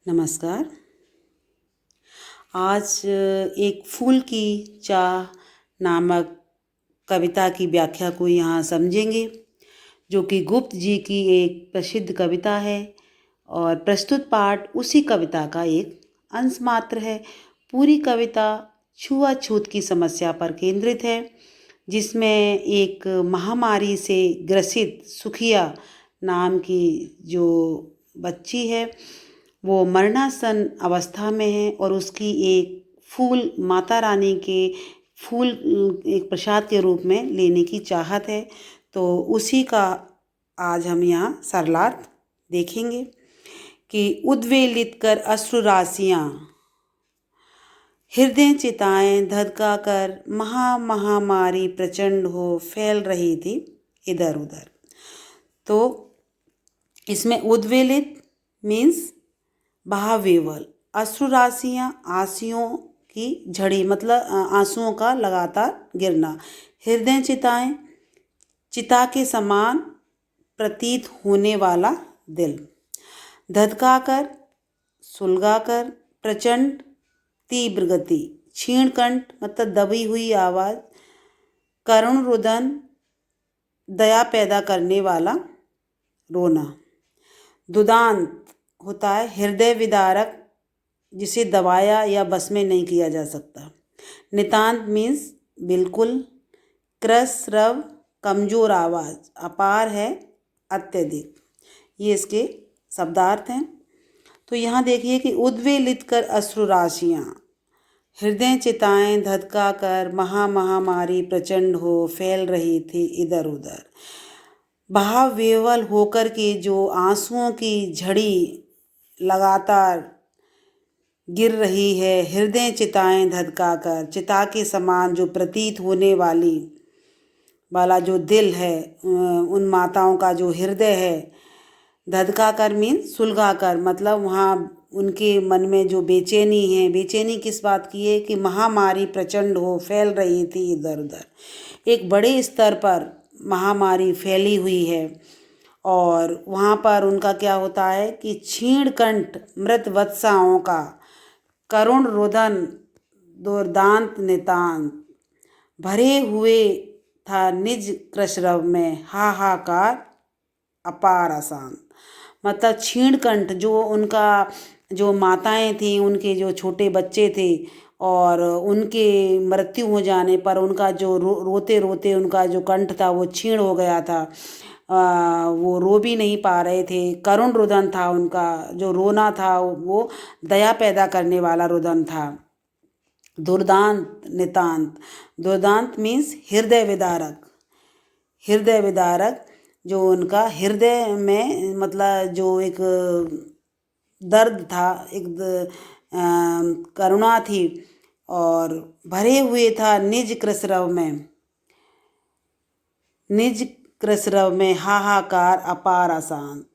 नमस्कार। आज एक फूल की चाह नामक कविता की व्याख्या को यहाँ समझेंगे, जो कि गुप्त जी की एक प्रसिद्ध कविता है और प्रस्तुत पाठ उसी कविता का एक अंश मात्र है। पूरी कविता छुआछूत की समस्या पर केंद्रित है, जिसमें एक महामारी से ग्रसित सुखिया नाम की जो बच्ची है वो मरणासन अवस्था में है और उसकी एक फूल माता रानी के फूल एक प्रसाद के रूप में लेने की चाहत है। तो उसी का आज हम यहाँ सरलार्थ देखेंगे कि उद्वेलित कर अश्रु राशियाँ हृदय चिताएं धधका कर महामारी प्रचंड हो फैल रही थी इधर उधर। तो इसमें उद्वेलित मीन्स बहावेवल, अश्रु राशियाँ आंसुओं की झड़ी मतलब आंसुओं का लगातार गिरना, हृदय चिताएं चिता के समान प्रतीत होने वाला दिल, धधकाकर सुलगाकर प्रचंड तीव्र गति, क्षीण कंठ मतलब दबी हुई आवाज़, करुण रुदन दया पैदा करने वाला रोना, दुदांत होता है हृदय विदारक जिसे दबाया या बस में नहीं किया जा सकता, नितांत मीन्स बिल्कुल, क्रस रव कमज़ोर आवाज़, अपार है अत्यधिक। ये इसके शब्दार्थ हैं। तो यहाँ देखिए कि उद्वेलित कर अश्रु राशियाँ हृदय चिताएं धधका कर महामारी प्रचंड हो फैल रही थी इधर उधर। बहावेवल होकर के जो आंसुओं की झड़ी लगातार गिर रही है, हृदय चिताएं धधका कर चिता के समान जो प्रतीत होने वाला जो दिल है, उन माताओं का जो हृदय है, धधका कर मीन सुलगा कर मतलब वहाँ उनके मन में जो बेचैनी है, बेचैनी किस बात की है कि महामारी प्रचंड हो फैल रही थी इधर उधर। एक बड़े स्तर पर महामारी फैली हुई है और वहाँ पर उनका क्या होता है कि क्षीण कंठ मृत वत्साओं का करुण रुदन दुर्दांत नितांत भरे हुए था निज कृशरव में हाहाकार अपार अशांत। मतलब क्षीण कंठ जो उनका जो माताएं थीं, उनके जो छोटे बच्चे थे और उनके मृत्यु हो जाने पर उनका जो रोते रोते उनका जो कंठ था वो क्षीण हो गया था, वो रो भी नहीं पा रहे थे, करुण रुदन था उनका, जो रोना था वो दया पैदा करने वाला रुदन था। दुर्दांत नितांत, दुर्दांत मीन्स हृदय विदारक, हृदय विदारक जो उनका हृदय में मतलब जो एक दर्द था, एक करुणा थी और भरे हुए था निज कृशरव में हाहाकार अपार अशांत।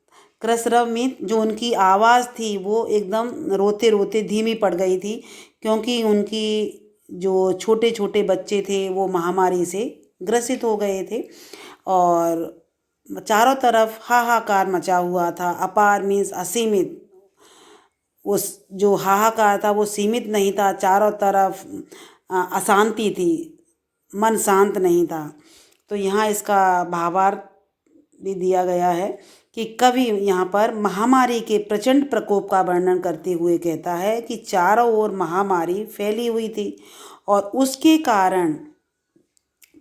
कृशरव में जो उनकी आवाज़ थी वो एकदम रोते रोते धीमी पड़ गई थी, क्योंकि उनकी जो छोटे छोटे बच्चे थे वो महामारी से ग्रसित हो गए थे और चारों तरफ हाहाकार मचा हुआ था। अपार मीन्स असीमित, उस जो हाहाकार था वो सीमित नहीं था, चारों तरफ अशांति थी, मन शांत नहीं था। तो यहाँ इसका भावार्थ भी दिया गया है कि कवि यहाँ पर महामारी के प्रचंड प्रकोप का वर्णन करते हुए कहता है कि चारों ओर महामारी फैली हुई थी और उसके कारण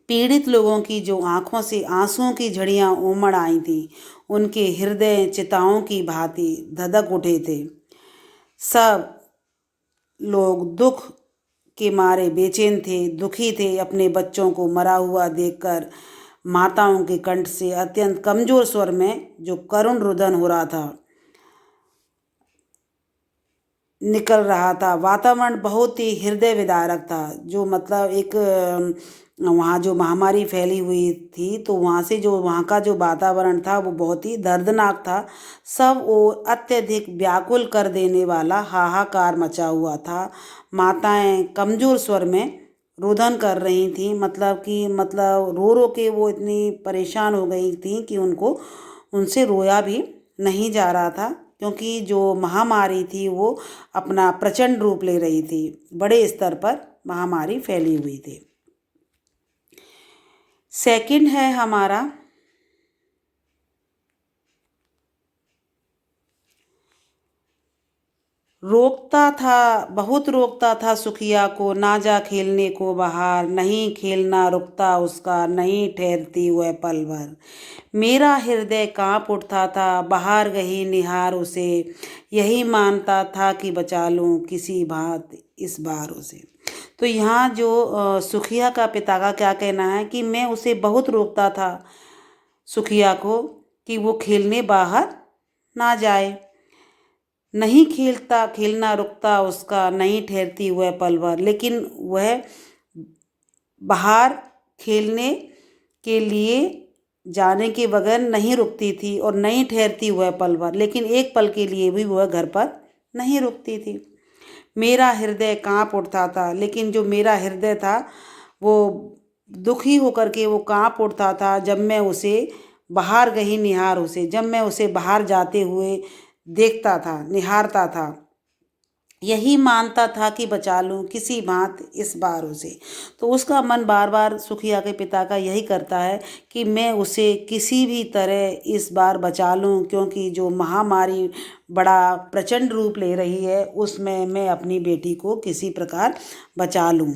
पीड़ित लोगों की जो आंखों से आंसुओं की झड़ियाँ उमड़ आई थी, उनके हृदय चिताओं की भांति धधक उठे थे। सब लोग दुख के मारे बेचैन थे, दुखी थे अपने बच्चों को मरा हुआ देखकर। माताओं के कंठ से अत्यंत कमजोर स्वर में जो करुण रुदन हो रहा था, निकल रहा था। वातावरण बहुत ही हृदय विदारक था, जो मतलब एक वहाँ जो महामारी फैली हुई थी तो वहाँ से जो वहाँ का जो वातावरण था वो बहुत ही दर्दनाक था। सब ओर अत्यधिक व्याकुल कर देने वाला हाहाकार मचा हुआ था। माताएं कमज़ोर स्वर में रुदन कर रही थीं, मतलब रो रो के वो इतनी परेशान हो गई थी कि उनसे रोया भी नहीं जा रहा था, क्योंकि जो महामारी थी वो अपना प्रचंड रूप ले रही थी, बड़े स्तर पर महामारी फैली हुई थी। सेकंड है हमारा रोकता था, बहुत रोकता था सुखिया को, ना जा खेलने को बाहर, नहीं खेलना रुकता उसका, नहीं ठहरती वह पल भर। मेरा हृदय कांप उठता था, बाहर गई निहार उसे, यही मानता था कि बचा लूं किसी बात इस बार उसे। तो यहाँ जो सुखिया का पिता का क्या कहना है कि मैं उसे बहुत रोकता था, सुखिया को, कि वो खेलने बाहर ना जाए, नहीं खेलना रुकता उसका, नहीं ठहरती वह पल भर। लेकिन वह बाहर खेलने के लिए जाने के बगैर नहीं रुकती थी और नहीं ठहरती वह पल भर, लेकिन एक पल के लिए भी वह घर पर नहीं रुकती थी। मेरा हृदय कांप उठता था, लेकिन जो मेरा हृदय था वो दुखी होकर के वो कांप उठता था जब मैं उसे बाहर गई निहार उसे, जब मैं उसे बाहर जाते हुए देखता था, निहारता था, यही मानता था कि बचा लूं किसी भांत इस बार उसे। तो उसका मन बार बार सुखिया के पिता का यही करता है कि मैं उसे किसी भी तरह इस बार बचा लूं, क्योंकि जो महामारी बड़ा प्रचंड रूप ले रही है उसमें मैं अपनी बेटी को किसी प्रकार बचा लूं,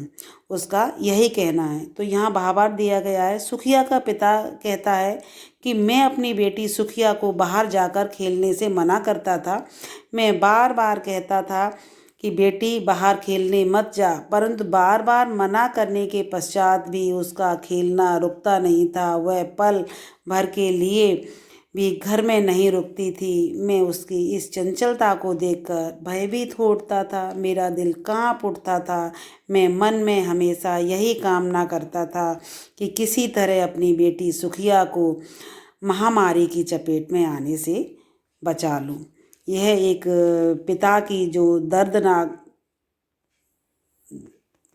उसका यही कहना है। तो यहाँ भावार्थ दिया गया है, सुखिया का पिता कहता है कि मैं अपनी बेटी सुखिया को बाहर जाकर खेलने से मना करता था, मैं बार बार कहता था कि बेटी बाहर खेलने मत जा, परंतु बार बार मना करने के पश्चात भी उसका खेलना रुकता नहीं था। वह पल भर के लिए भी घर में नहीं रुकती थी। मैं उसकी इस चंचलता को देखकर भयभीत हो उठता था, मेरा दिल कांप उठता था। मैं मन में हमेशा यही कामना करता था कि किसी तरह अपनी बेटी सुखिया को महामारी की चपेट में आने से बचा लूं। यह एक पिता की जो दर्दनाक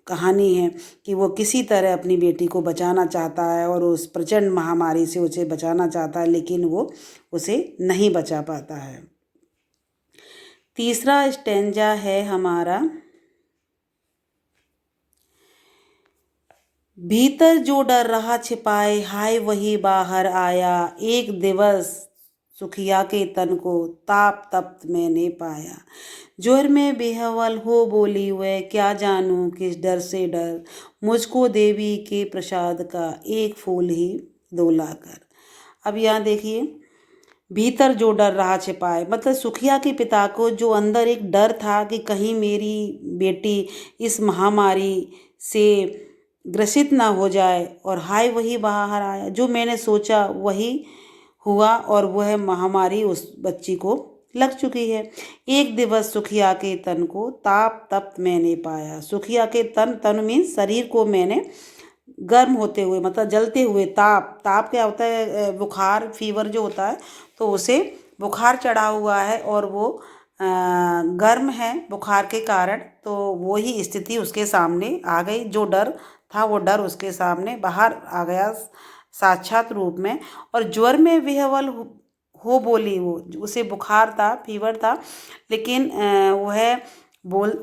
कहानी है कि वो किसी तरह अपनी बेटी को बचाना चाहता है और उस प्रचंड महामारी से उसे बचाना चाहता है, लेकिन वो उसे नहीं बचा पाता है। तीसरा स्टेंजा है हमारा, भीतर जो डर रहा छिपाए, हाय वही बाहर आया, एक दिवस सुखिया के तन को ताप तप्त मैंने पाया। जोर में बेहवल हो बोली वह, क्या जानूं किस डर से डर, मुझको देवी के प्रसाद का एक फूल ही दोला कर। अब यहाँ देखिए, भीतर जो डर रहा छिपाए, मतलब सुखिया के पिता को जो अंदर एक डर था कि कहीं मेरी बेटी इस महामारी से ग्रसित ना हो जाए, और हाय वही बाहर आया, जो मैंने सोचा वही हुआ और वह महामारी उस बच्ची को लग चुकी है। एक दिवस सुखिया के तन को ताप तप्त मैंने पाया। सुखिया के तन मीन्स शरीर को मैंने गर्म होते हुए, मतलब जलते हुए, ताप क्या होता है, बुखार, फीवर जो होता है, तो उसे बुखार चढ़ा हुआ है और वो गर्म है बुखार के कारण, तो वो ही स्थिति उसके सामने आ गई। जो डर था वो डर उसके सामने बाहर आ गया साक्षात रूप में, और ज्वर में विह्वल हो बोली वो, उसे बुखार था, फीवर था, लेकिन वह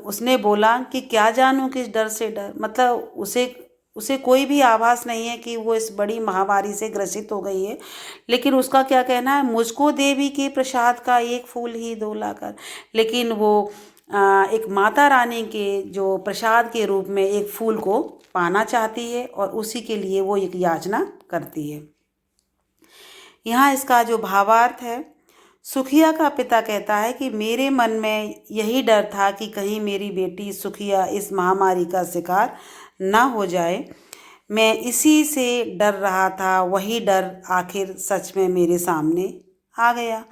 उसने बोला कि क्या जानूं किस डर से डर, मतलब उसे कोई भी आभास नहीं है कि वो इस बड़ी महामारी से ग्रसित हो गई है। लेकिन उसका क्या कहना है, मुझको देवी के प्रसाद का एक फूल ही दोला कर, लेकिन वो एक माता रानी के जो प्रसाद के रूप में एक फूल को पाना चाहती है और उसी के लिए वो एक याचना करती है। यहाँ इसका जो भावार्थ है, सुखिया का पिता कहता है कि मेरे मन में यही डर था कि कहीं मेरी बेटी सुखिया इस महामारी का शिकार ना हो जाए, मैं इसी से डर रहा था। वही डर आखिर सच में मेरे सामने आ गया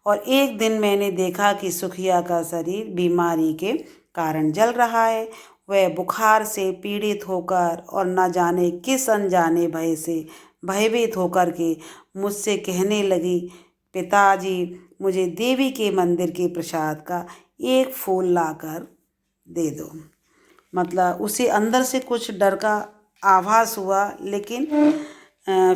और एक दिन मैंने देखा कि सुखिया का शरीर बीमारी के कारण जल रहा है। वह बुखार से पीड़ित होकर और न जाने किस अनजाने भय से भयभीत होकर के मुझसे कहने लगी, पिताजी मुझे देवी के मंदिर के प्रसाद का एक फूल लाकर दे दो। मतलब उसे अंदर से कुछ डर का आभास हुआ, लेकिन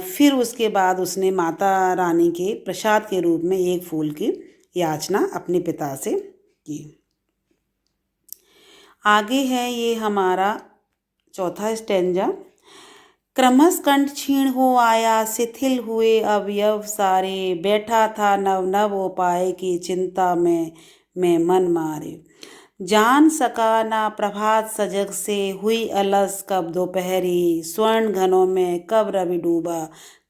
फिर उसके बाद उसने माता रानी के प्रसाद के रूप में एक फूल की याचना अपने पिता से की। आगे है ये हमारा चौथा स्टेंजा। क्रमश कंठ क्षीण हो आया, शिथिल हुए अवयव सारे, बैठा था नव नव उपाय की चिंता में मैं मन मारे। जान सका ना प्रभात सजग से, हुई अलस कब दोपहरी, स्वर्ण घनों में कब रवि डूबा,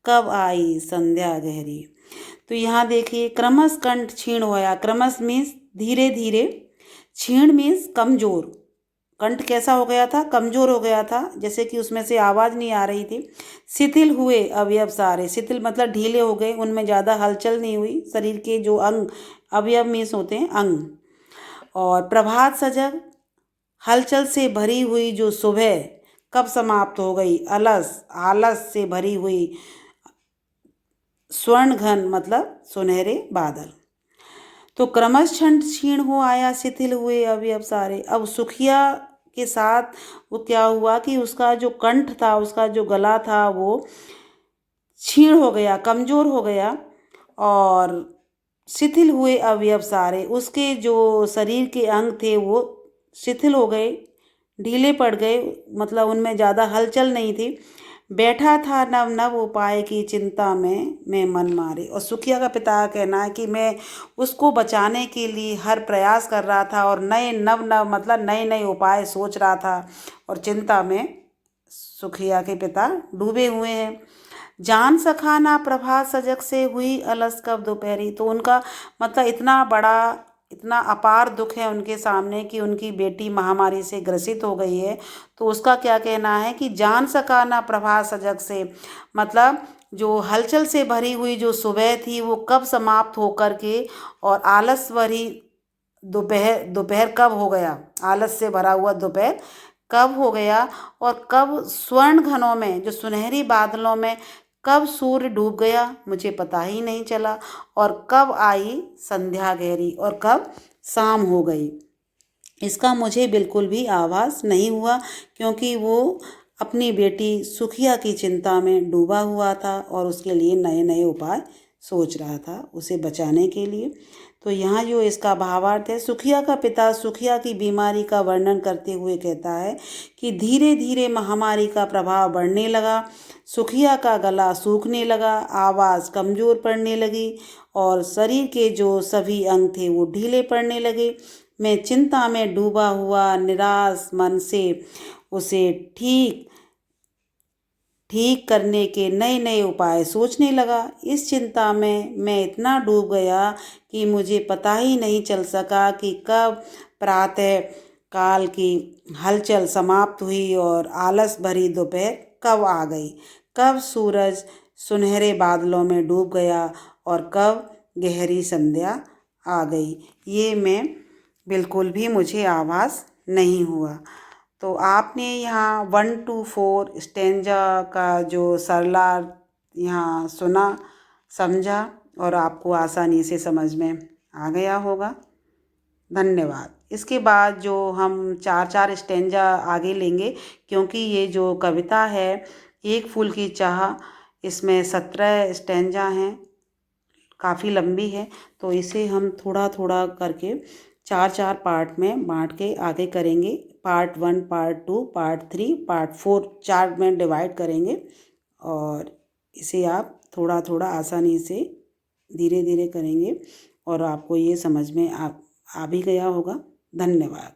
कब आई संध्या गहरी। तो यहाँ देखिए, क्रमश कंठ क्षीण होया, क्रमश मीन्स धीरे धीरे, क्षीण मीन्स कमजोर, कंठ कैसा हो गया था, कमजोर हो गया था, जैसे कि उसमें से आवाज़ नहीं आ रही थी। शिथिल हुए अवयव सारे, शिथिल मतलब ढीले हो गए, उनमें ज़्यादा हलचल नहीं हुई, शरीर के जो अंग, अवयव मीन्स होते हैं अंग। और प्रभात सजग, हलचल से भरी हुई जो सुबह कब समाप्त हो गई, अलस, आलस से भरी हुई। स्वर्ण घन मतलब सुनहरे बादल। तो क्रमश क्षण क्षीण हो आया, शिथिल हुए अवयव सारे। अब सुखिया के साथ वो क्या हुआ कि उसका जो कंठ था, उसका जो गला था, वो क्षीण हो गया, कमजोर हो गया, और शिथिल हुए अवयव सारे, उसके जो शरीर के अंग थे वो शिथिल हो गए, ढीले पड़ गए, मतलब उनमें ज़्यादा हलचल नहीं थी। बैठा था नव नव उपाय की चिंता में मैं मन मारे। और सुखिया का पिता का कहना है कि मैं उसको बचाने के लिए हर प्रयास कर रहा था, और नए नव नव मतलब नए नए उपाय सोच रहा था, और चिंता में सुखिया के पिता डूबे हुए हैं। जान सखा ना प्रभात सजग से, हुई अलस कब दोपहरी। तो उनका मतलब इतना बड़ा, इतना अपार दुख है उनके सामने कि उनकी बेटी महामारी से ग्रसित हो गई है। तो उसका क्या कहना है कि जान सका ना प्रभात सजग से, मतलब जो हलचल से भरी हुई जो सुबह थी वो कब समाप्त होकर के, और आलस भरी दोपहर, दोपहर कब हो गया, आलस से भरा हुआ दोपहर कब हो गया, और कब स्वर्ण घनों में, जो सुनहरी बादलों में कब सूर्य डूब गया, मुझे पता ही नहीं चला, और कब आई संध्या गहरी, और कब शाम हो गई, इसका मुझे बिल्कुल भी आभास नहीं हुआ, क्योंकि वो अपनी बेटी सुखिया की चिंता में डूबा हुआ था, और उसके लिए नए नए उपाय सोच रहा था उसे बचाने के लिए। तो यहाँ जो इसका भावार्थ है, सुखिया का पिता सुखिया की बीमारी का वर्णन करते हुए कहता है कि धीरे धीरे महामारी का प्रभाव बढ़ने लगा, सुखिया का गला सूखने लगा, आवाज़ कमज़ोर पड़ने लगी, और शरीर के जो सभी अंग थे वो ढीले पड़ने लगे। मैं चिंता में डूबा हुआ निराश मन से उसे ठीक करने के नए नए उपाय सोचने लगा। इस चिंता में मैं इतना डूब गया कि मुझे पता ही नहीं चल सका कि कब प्रातः काल की हलचल समाप्त हुई और आलस भरी दोपहर कब आ गई, कब सूरज सुनहरे बादलों में डूब गया, और कब गहरी संध्या आ गई। ये मैं बिल्कुल भी मुझे आभास नहीं हुआ। तो आपने यहाँ 1 to 4 स्टेंजा का जो सरलार्थ यहाँ सुना, समझा, और आपको आसानी से समझ में आ गया होगा। धन्यवाद। इसके बाद जो हम 4-4 स्टेंजा आगे लेंगे, क्योंकि ये जो कविता है एक फूल की चाह, इसमें 17 स्टेंजा हैं, काफ़ी लंबी है, तो इसे हम थोड़ा थोड़ा करके 4-4 पार्ट में बांट के आगे करेंगे। पार्ट 1, पार्ट 2, पार्ट 3, पार्ट 4, 4 में डिवाइड करेंगे, और इसे आप थोड़ा थोड़ा आसानी से धीरे धीरे करेंगे, और आपको ये समझ में आ भी गया होगा। धन्यवाद।